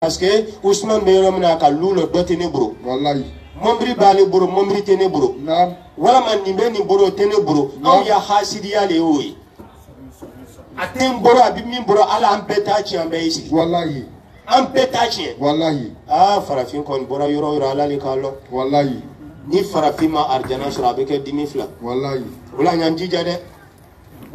Parce que Ousmane Beyromna ka lulo dotene bro. Wallahi. Mombri bale bro, mombri tene bro. Naam. Wala man nimbe ni bro tene bro. Aw ya hasidiya le oyi. Atem bro abimi bro ala ampeta chi ambeisi. Wallahi. Ampeta chi. Wallahi. Ah farafin kon bora yoro ala le kalo. Wallahi. Ni farafin ma arjana sura beke dimifla. Wallahi. Wala nyanji jade.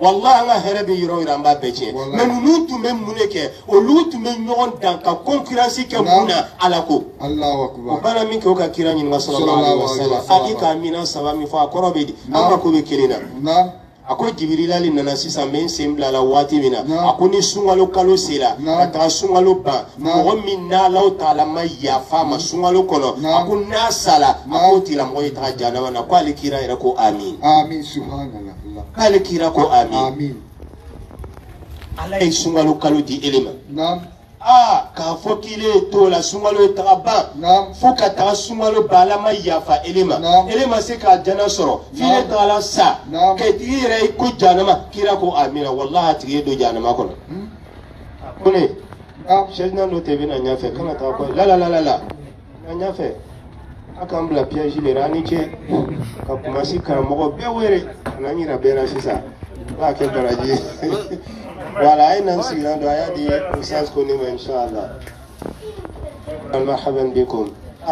Wallahi nga herebe yoro iramba beche. Men nutu men muneke, o lutu men nyon danka concurrence ke muna alako. Allahu akbar. Bana min ko ka kira nyi sallallahu alaihi wasallam. Akika mina sabami fa korobedi. Amba ko be kirina. Na. Ako Jibril ali nana sisa men sembla la wati mina. Ako ni sungalo kalo sela. Ata sungalo ba. Mo minna law taala ma ya fama sungalo kono. Ako nasala. Ako tila mo ita jana wana kwa likira ira ko amin. Amin subhanallah. Kale kira ko amin. Amin. Alay sungalo kalo di elema. Naam. Ah, ka fokile to la sungalo taba. Naam. Foka ta sungalo bala ma yafa elema. Elema se ka jana soro. File tala sa. Ke tire ko jana ma kira ko amina wallahi tire do jana ma kono. Kone. Shejna no tebe na nyafe kana ta ko la. Na nyafe. Akambla piège le rani ke ka kumasi karamogo bewere ananyira bera sisa ba ke baraji wala ina sila ndo ayadi usas koni inshallah marhaban bikum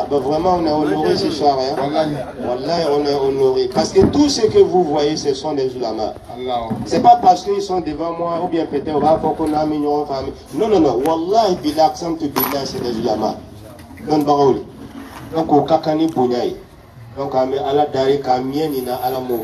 vraiment on est honoré ce soir hein? Wallahi on est honoré parce que tout ce que vous voyez ce sont des ulama. C'est pas parce qu'ils sont devant moi ou bien peut-être on va faire qu'on a mignon famille. Non wallahi bilak sam tu billah c'est des ulama. Don barouli. Donc au kakani bunyai donc ame ala dari kamien na ala mo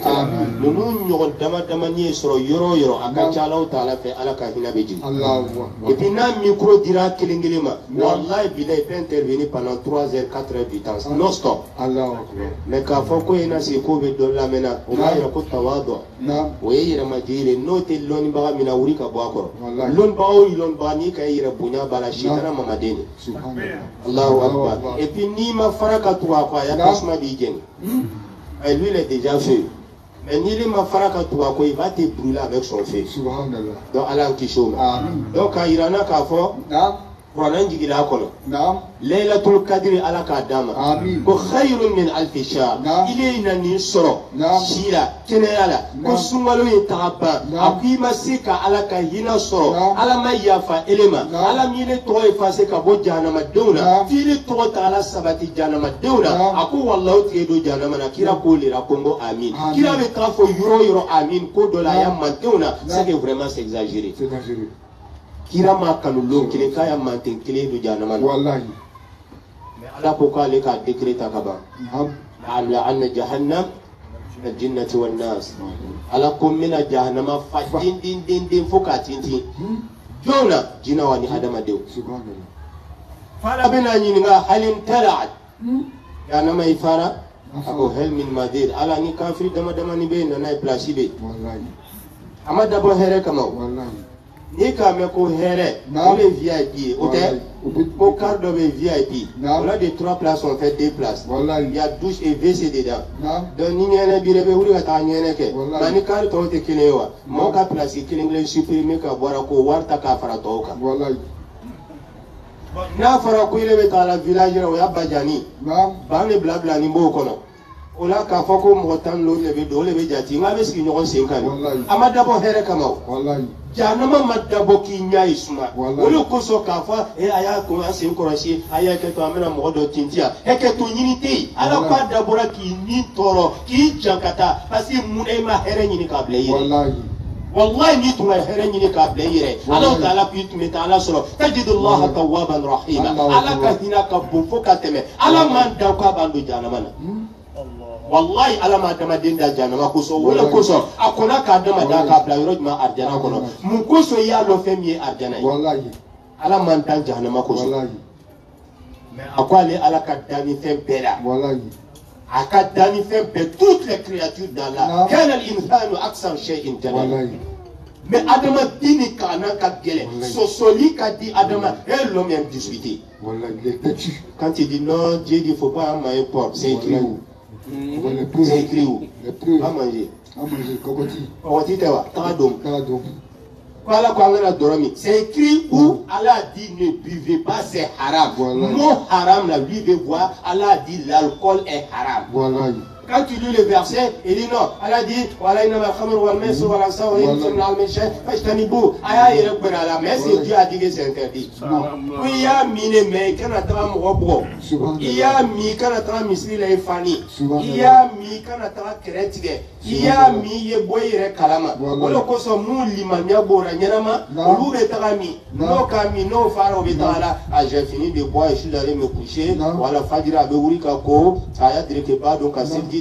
nunu nyogon dama ni soro yoro akacha Allah taala fe ala ka hina beji Allahu akbar et puis na micro dira kilingilima wallahi bilay peut intervenir pendant 3 heures 4 heures du temps non stop Allahu akbar mais ka foko ina si ko be do la mena o ma ya ko tawado na o yira majire no te loni ba mina wuri ka bo akoro lon ba o lon ba ni ka yira bunya bala shitana mamadeni subhanallah Allahu akbar et puis ni ma faraka tuwa kwa ya kasma bi jeni et lui il est déjà fait mais ni les mafaraka tuwa ko il va te brûler avec son feu subhanallah donc ala kishoma donc irana ka fo Quran jigila kono Laylatul Qadr ala ka dama ko khayrun min alf shahr ilayna ni soro shira kenayala ko sungalo yitaba akima sika ala ka hina soro ala ma yafa elema ala mile to efase ka bo janama dewna fili to taala sabati janama dewna aku wallahu tido janama na kira ko lira kongo amin kira be trafo yoro amin ko dola ya mantewna c'est que vraiment c'est exagéré kira ma kanulo kile kaya manten kile do janama wallahi mais ala ko ka le ka décréta kaba ala anna jahannam الجنة والناس على كم من جهنم فدين دين فكاتين جونا جنا واني هذا ديو سبحان الله فلا بنا نينغا هل امتلعت جهنم يفارا أكو هل من مدير على ني كافر دما نبين ناي بلاسيبي والله أما دبو هره كما والله ni kame ko here on les VIP au quart de VIP on a des 3 places on fait 2 places il y a douche et WC dedans donc ni ñene bi rebe wuri ta ñene ke mani kar to te kilewa mo ka place kilingle supprimer ka bora ko warta ka fara to ka wallahi na fara ko ile be ta la village ro ya bajani ba ne blabla ni mo kono ola ka fako mo tan lo le be do le be jati ngabe ski ñogon sen kan amada bo here kama wallahi janama madabo ki nyai suma wolo koso kafa aya ko asin koroshi aya ke to amena mo do tintia e ke to nyinite ala kwa dabora ki ni toro ki jankata pasi munai ma here nyini ka ble yire wallahi ni tuma here nyini ka ble yire ala taala pitu meta ala solo tajidullah tawwaban rahima ala ka hina ka bufo ka teme ala man da ka bandu janama na wallahi ala ma dama dinda janama kuso wala kuso akona ka dama da ka bla yoro ma arjana kono mu kuso ya lo femi arjana wallahi ala man tan janama kuso wallahi mais akwale ala ka dani fembera wallahi aka dani fembe toutes les créatures d'Allah kana al-insanu aksar shay'in jalal wallahi mais adama dini kana ka gele so soli ka di adama et l'homme aime discuter wallahi il est têtu quand il dit non Dieu dit faut pas manger porc c'est écrit où c'est écrit où? À manger. À manger, kokoti. Kokoti, t'es là. Taradom. C'est écrit où Allah dit ne buvez pas, c'est haram. Mot haram, là, lui veut voir, Allah dit l'alcool est haram. Voilà. Quand tu lis le verset, il dit non. Allah dit voilà, mais c'est Dieu a dit que c'est interdit. Oui, il y a mine, mais quand on a robot, il y a mis quand on a misli les fani, il y a mis quand on a créé, il y a mis ye boire kalama. Voilà que son mou limamia bora nyama, ou betarami, no kami no faro betala. Ah, j'ai fini de boire et je suis allé me coucher. Voilà, Fadira beuri kako, ça y a direct pas donc à cette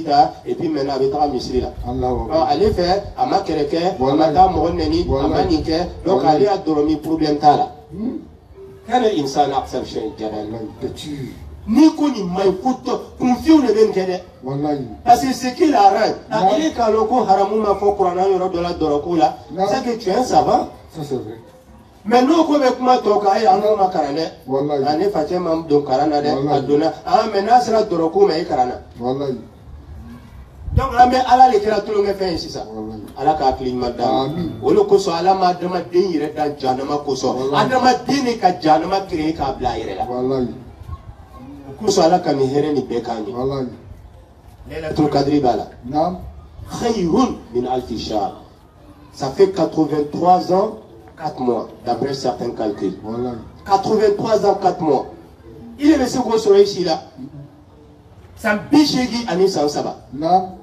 et puis maintenant avec ta misri là. Allez faire à ma kereke, à ma dame roneni, à ma nike, donc allez à dormir problème tala. Quel est l'insan accepte chez ni koni maïkoute, confie le ben kene. Parce que ce qu'il arrête, il est quand l'on haramou ma faux courant de la dorokula, c'est que tu es un savant. Ça c'est vrai. Mais nous, comme moi, tokaï, on a carane, on est fatigué, donc carana, adona, ah, maintenant c'est la dorokou, mais carana. Donc, on met à la littérature, on fait ainsi ça. Allah ka akili madame. Olo koso Allah ma adama den yire da janama koso. Adama den ka janama créé ka bla yire la. Wallahi. Koso Allah ka mi here ni bekani. Wallahi. Lailatul Qadri bala. Naam. Khayrun min alfi shahr. Ça fait 83 ans, 4 mois, d'après certains calculs. Wallahi. 83 ans, 4 mois. Il est resté gros soleil ici là. Ça bichegi ani sans saba. Naam.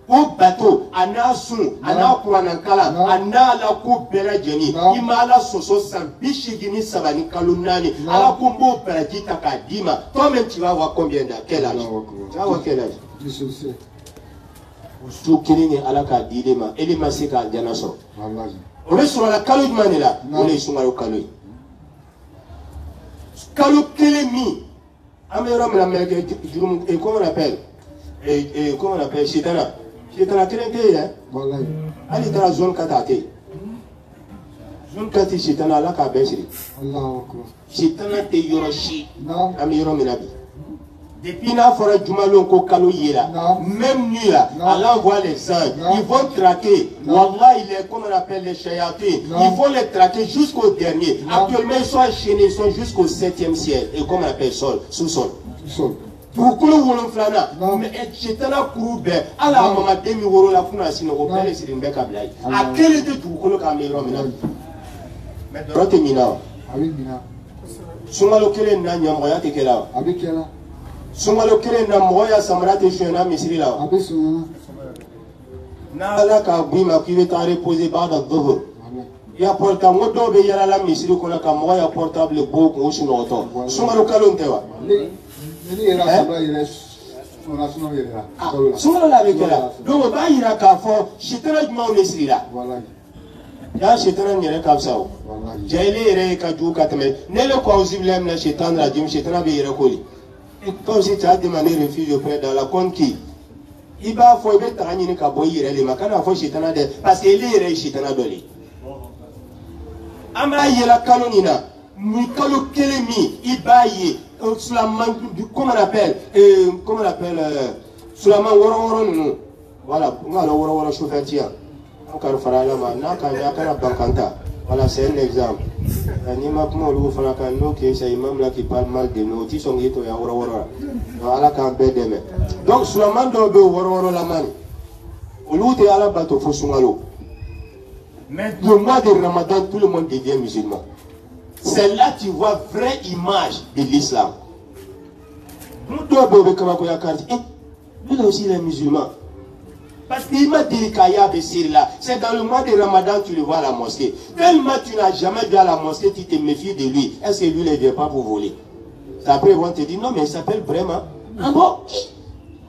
Au bateau, ana sun, ana kuranankala, ana la ko bela jeni, imala soso san bishigini sabani kalunani, ala kumbo perajita kadima. Toi-même tu vas avoir combien d'âge? Quel âge? Tu vas avoir quel âge? Je sais. Tu kirini ala ka dilema, elima seka jana so. On est sur la kalu manela, on est sur la kalu. Kalu kelemi, amera me la mère et comment on appelle? Et comment on appelle? Chitana. Il est dans la crème, hein? Elle est dans la zone katate. Zone kati, c'est dans la kabesri. C'est dans la teyoroshi. Amiro Minabi. Depuis la forêt du Malon, Kokalo Yela, même nuit là, Allah voit les anges. Ils vont traquer. Wallah, il est comme on appelle les chayatés. Ils vont les traquer jusqu'au dernier. Actuellement, ils sont enchaînés, ils sont jusqu'au 7e ciel. Et comme on appelle sol, sous-sol. Pourquoi on flana mais c'est un courbe ala mama demi woro la funa sino ko pele sirin be kablai a quel était tout ko ka me romina mais rote mina abi mina sungalo kele na nyamo ya te kela abi kela sungalo kele na moya samrate shena misiri la abi suna na ala ka bima ki veut reposer bada dhuhr ya porta ngodo be yala la misiri ko na ka moya portable bo ko sino to sungalo kalon tewa Souvent la avec là. Donc on va y aller à fond. Chitana du monde ici là. Ya chitana n'y est pas ça. Jailé est kaju katame. Ne le cause blême la chitana la dim chitana be yere koli. Et quand si tu as demandé refuge auprès dans la conquis. Il va faut être tani ni ka boy yere le makana fo chitana de parce que il est chitana doli. Ama yela kanonina. Mikalo kelemi ibaye. Comment on appelle Sulaman Woro nous. Voilà, on a le Woro chauffeur tiens. On a le Faralama, Naka Bankanta. Voilà, c'est un exemple. Nima Kumo, le Fanakano, qui est imam là qui parle mal de nous, qui sont guettos et Woro. Voilà, quand on demain. Donc, Sulaman doit be Woro la mani. Au lieu de la bateau, faut sungalo. Mais le mois de Ramadan, tout le monde devient musulman. C'est là que tu vois vraie image de l'islam. Nous lui aussi il est musulman. Parce qu'il m'a dit qu'il là. C'est dans le mois de Ramadan que tu le vois à la mosquée. Tellement tu n'as jamais vu à la mosquée, tu te méfies de lui. Est-ce que lui ne vient pas pour voler? Après ils vont te dire non mais il s'appelle vraiment. Ah bon?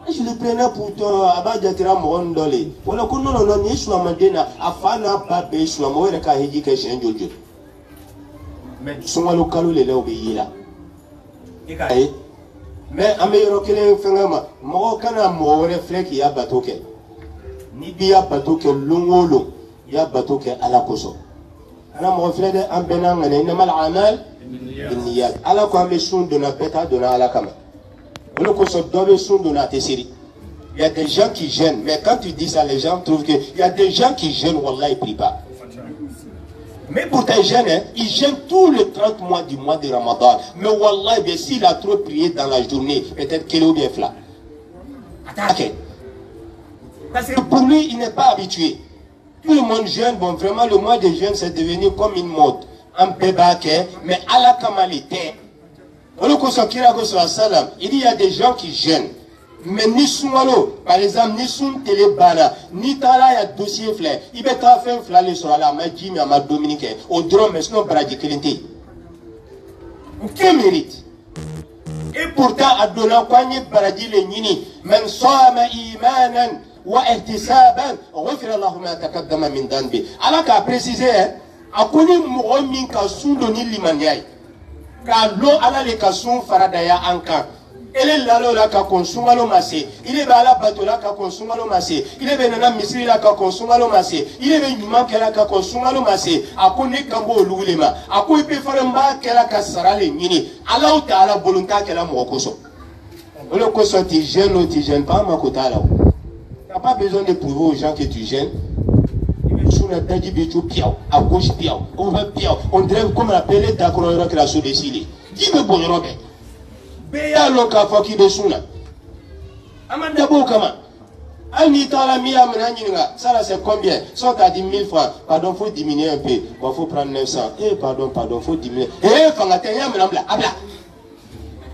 Je le prenais pour toi, Abadjatira Morondole. Voilà qu'on non non ni sur Mandena, Afana Babé sur la Moëra Kahidi Keshen Jojo. Mais son local les obéis là. Mais à meilleur que les femmes, moi quand un mot réflexe, il y a bateau que ni bien bateau que l'ongolo, il y a bateau que à la coso. Alors mon frère en benang, il n'a mal à mal, il y a à la commission de la bêta de la kama. Le coso doit son de la tessérie. Il y a des gens qui gênent, mais quand tu dis ça, les gens trouvent que il y a des gens qui gênent, wallah, ils prient pas. Mais pourtant, il gêne, hein? Il gêne tous les 30 mois du mois de Ramadan. Mais wallah, s'il a trop prié dans la journée, peut-être qu'il est bien flat. Okay. Parce que pour lui, il n'est pas habitué. Tout le monde jeûne, bon, vraiment, le mois de jeûne, c'est devenu comme une mode. Un peu baquet, mais à la kamalité. Il dit, il y a des gens qui jeûnent. Mais ni sungalo, par exemple, ni sun télébana, ni tala ya dossier flé. Il va faire un flé sur la main, Jimmy, à ma Dominique, au drôme, mais sinon, Brady Kelente. Aucun mérite. Et pourtant, à Dona Kwanye, Brady le Nini, même Soama Imanan, wa Ihtisaban, refira Allahumma takaddama min danbi. Alors qu'à préciser, à connu Mourmin Kassou Doni Limaniaï. Car l'eau à la Kassou Faradaya Anka. Il est là, là, qu'a consumé le massé. Il est là, bateau là, qu'a consumé le massé. Il est là, misri là, qu'a consumé le massé. Il est là, qu'a consumé le massé. À quoi n'est qu'un loulema. À quoi il peut faire un bas qu'elle a cassara les mini. Alors, tu as la volonté qu'elle a mon coso. Le coso, tu gênes ou tu gênes pas, ma kota là. Tu n'as pas besoin de prouver aux gens que tu gênes. À gauche, piao. On dirait comme on appelle d'accord, que la sous décidé. Dis-le bon, Robert. Béa loka foki de suna. Amanda Bokama. Anita la mia menanginga. Ça là c'est combien? 110 000 francs. Pardon, faut diminuer un peu. Bon, faut prendre 900. Eh, pardon, faut diminuer. Eh, fangatenya menambla. Abla.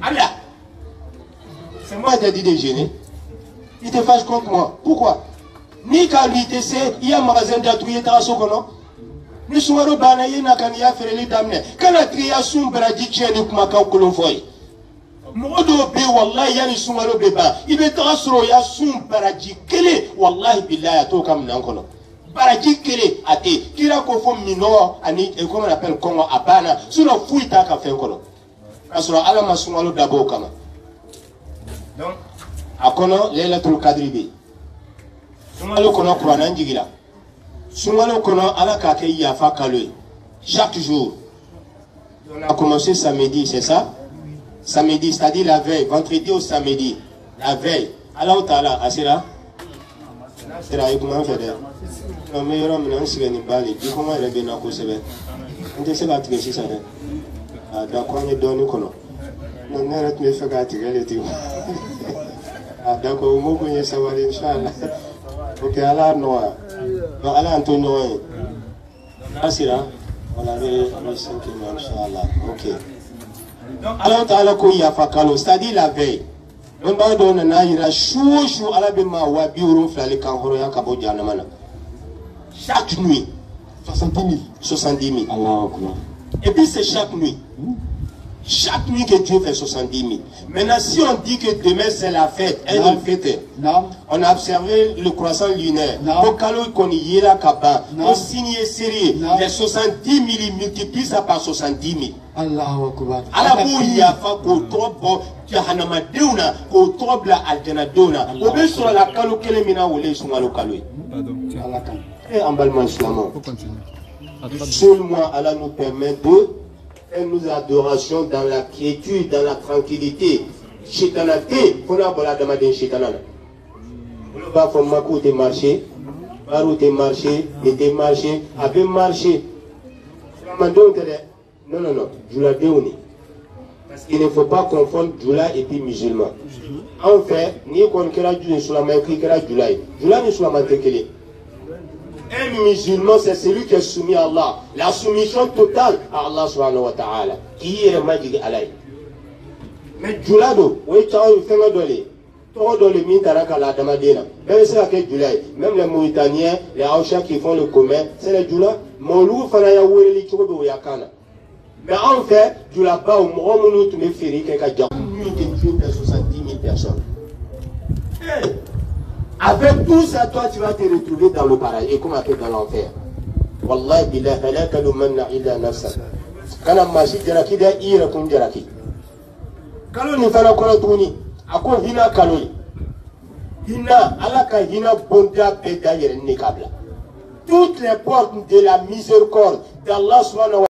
Abla. C'est moi qui ai dit de gêner. Il te fâche contre moi. Pourquoi? Ni qu'à lui te sait, il y a un magasin d'atouiller ta sokono. Ni soiro banaye na kaniya fereli damne. Kana triya sum bradi cheni kumaka ukulon foy. Modo be wallahi yani sungalo be ba ibe tasro ya sum baraji kele wallahi billahi to kam nan kono baraji kele ate kira ko fo mino ani e ko on appelle kongo abana sura fuita ka fe kono asro ala masungalo dabo kama donc akono lailatul qadri be sungalo kono qur'an njigila sungalo kono ala ka ke ya fa kaloy chaque jour on a commencé samedi, c'est ça? Samedi, c'est-à-dire la veille, vendredi au samedi, la veille. Alors, Tala, Asira? C'est là, comment on fait? Non, mais il y a un peu de balai. Comment il est bien à cause de ça? On ne sait pas que c'est ça. D'accord, on est donné qu'on a. Non, non, on ne fait pas que c'est ça. D'accord, on va savoir, Inch'Allah. Ok, Allah, non. Non, Allah, Antonio. Asira? On avait le 5e, Inch'Allah. Ok. Alors, Ta'ala ko yafa kalo, c'est-à-dire la veille. On va donner un aïra chou chou à la bema wa biurun flali kanhoro ya kabo janamana. Chaque nuit. 70 000. 70 000. Allah Akbar. Et puis c'est chaque nuit. Chaque nuit que Dieu fait 70 000. Maintenant, si on dit que demain c'est la fête, on a observé le croissant lunaire. On signe série. Les 70 000 multiplient ça par 70 000. Allah Akbar. Alors, il y a pas qu'au trop Jahanama Deuna, qu'au trop la Aldena Deuna. Au bien sur la Kalo Kelemina ou les Soumalo Kaloui. Et en balman islamant. Seulement Allah nous permet de faire nos adorations dans la quiétude, dans la tranquillité. Chitanaté, on a voilà demandé chitanana. On va faire ma côté marché, barou te marché, et marché, avait marché. Non, non, non, Djoula Déouni. Parce qu'il ne faut pas confondre Djoula et puis musulman. En fait, ni qu'on kera Djoula, sur la main qui kera Djoula. Djoula n'est sur la main qui. Un musulman, c'est celui qui est soumis à Allah. La soumission totale à Allah subhanahu wa ta'ala. Qui est le magique à l'aïe. Mais Djoula, oui, tu as eu fait un dolé. Tout dans le mine taraka la damadena. Même c'est la quête Djoula. Même les Mauritaniens, les Haoucha qui font le commun, c'est les Djoula. Moulou Fanaya Wéli Chobo Yakana. Mais en fait, tu l'as pas au moment où tu me fais quelqu'un qui a 70 000 personnes. Avec tout ça, toi, tu vas te retrouver dans le paradis. Et comme après dans l'enfer. Wallahi billah, la kalumanna illa nafsa. Quand on marche, jaraki da ira kun jaraki. Kalau ni fana kola tuni, ako hina kaloi. Hina, alaka hina bonda peda yere nikabla. Toutes les portes de la miséricorde d'Allah subhanahu wa